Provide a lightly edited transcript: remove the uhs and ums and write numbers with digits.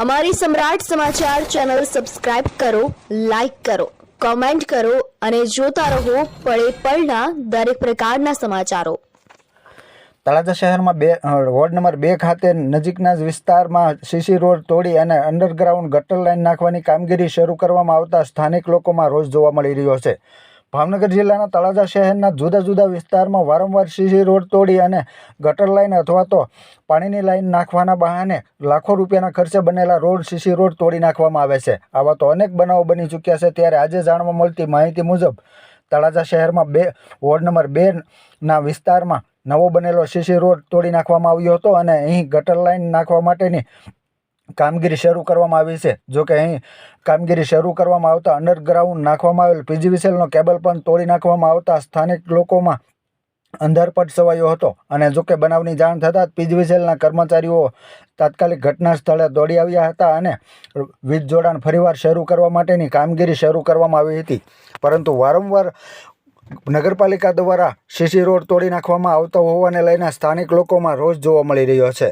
અમારી સમ્રાટ સમાચાર ચેનલ સબસ્ક્રાઇબ કરો, લાઈક કરો, કોમેન્ટ કરો અને જોતા રહો પળે પળના દરેક પ્રકારના સમાચારો। તળાજા શહેરમાં વોર્ડ નંબર 2 ખાતે નજીકના જ વિસ્તારમાં સીસી રોડ તોડી અને અંડરગ્રાઉન્ડ ગટર લાઇન નાખવાની કામગીરી શરૂ કરવામાં આવતા સ્થાનિક લોકોમાં રોષ જોવા મળી રહ્યો છે। ભાવનગર જિલ્લાના તળાજા શહેરના જુદા જુદા વિસ્તારમાં વારંવાર સીસી રોડ તોડી અને ગટર લાઇન અથવા તો પાણીની લાઇન નાખવાના બહાને લાખો રૂપિયાના ખર્ચે બનેલા રોડ સીસી રોડ તોડી નાખવામાં આવે છે। આવા તો અનેક બનાવો બની ચૂક્યા છે। ત્યારે આજે જાણવા મળતી માહિતી મુજબ તળાજા શહેરમાં વોર્ડ નંબર 2ના વિસ્તારમાં નવો બનેલો સીસી રોડ તોડી નાખવામાં આવ્યો હતો અને અહીં ગટર લાઇન નાખવા માટેની કામગીરી શરૂ કરવામાં આવી છે। જોકે અહીં કામગીરી શરૂ કરવામાં આવતા અંડરગ્રાઉન્ડ નાખવામાં આવેલ પીજીવીસીએલનો કેબલ પણ તોડી નાખવામાં આવતા સ્થાનિક લોકોમાં અંધારપટ છવાયો હતો અને જોકે બનાવની જાણ થતાં જ પીજીવીસીએલના કર્મચારીઓ તાત્કાલિક ઘટના સ્થળે દોડી આવ્યા હતા અને વીજ જોડાણ ફરીવાર શરૂ કરવા માટેની કામગીરી શરૂ કરવામાં આવી હતી। પરંતુ વારંવાર નગરપાલિકા દ્વારા સીસી રોડ તોડી નાખવામાં આવતો હોવાને લઈને સ્થાનિક લોકોમાં રોષ જોવા મળી રહ્યો છે।